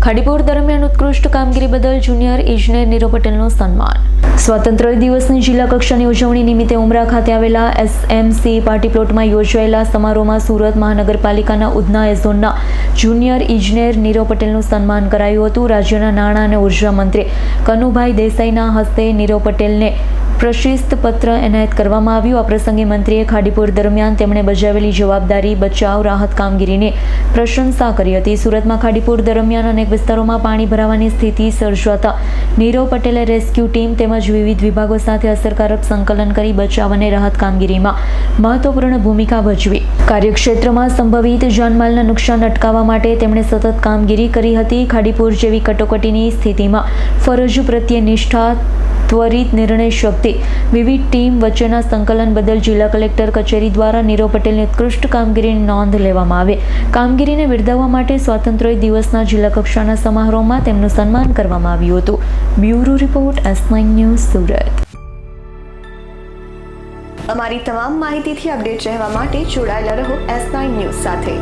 ખાડીપુર દરમિયાન ઉત્કૃષ્ટ કામગીરી બદલ જુનિયર ઇજનેર નીરવ પટેલનું સન્માન. સ્વાતંત્ર્ય દિવસની જિલ્લા કક્ષાની ઉજવણી નિમિત્તે ઉમરા ખાતે આવેલા SMC પાર્ટી પ્લોટમાં યોજાયેલા સમારોહમાં સુરત મહાનગરપાલિકાના ઉધના ઝોનના જુનિયર ઇજનેર નીરવ પટેલનું સન્માન કરાયું હતું. રાજ્યના નાણાં અને ઉર્જા મંત્રી કનુભાઈ દેસાઈના હસ્તે નીરવ પટેલને પ્રશસ્તિ પત્ર એનાયત કરવામાં આવ્યું. આ પ્રસંગે મંત્રીએ ખાડીપુર દરમિયાન તેમણે બજાવેલી જવાબદારી, બચાવ, રાહત કામગીરીની પ્રશંસા કરી હતી. સુરતમાં ખાડીપુર દરમિયાન અનેક વિસ્તારોમાં પાણી ભરાવાની સ્થિતિ સર્જાતા નીરવ પટેલે રેસ્ક્યુ ટીમ તેમજ વિવિધ વિભાગો સાથે અસરકારક સંકલન કરી બચાવ અને રાહત કામગીરીમાં મહત્વપૂર્ણ ભૂમિકા ભજવી. કાર્યક્ષેત્રમાં સંભવિત જાનમાલના નુકસાન અટકાવવા માટે તેમણે સતત કામગીરી કરી હતી. ખાડીપુર જેવી કટોકટીની સ્થિતિમાં ફરજ પ્રત્યે નિષ્ઠા, ત્વરિત નિર્ણય શક્તિ, વિવિધ ટીમ વચ્ચેના સંકલન બદલ જિલ્લા કલેક્ટર કચેરી દ્વારા નીરવ પટેલની ઉત્કૃષ્ટ કામગીરીની નોંધ લેવામાં આવે. કામગીરીને બિરદાવવા માટે સ્વાતંત્ર્ય દિવસના જિલ્લા કક્ષાના સમારોહમાં તેમનું સન્માન કરવામાં આવ્યું હતું. Bureau report S9 news Surat. અમારી તમામ માહિતીથી અપડેટ રહેવા માટે જોડાયેલા રહો S9 ન્યૂઝ સાથે.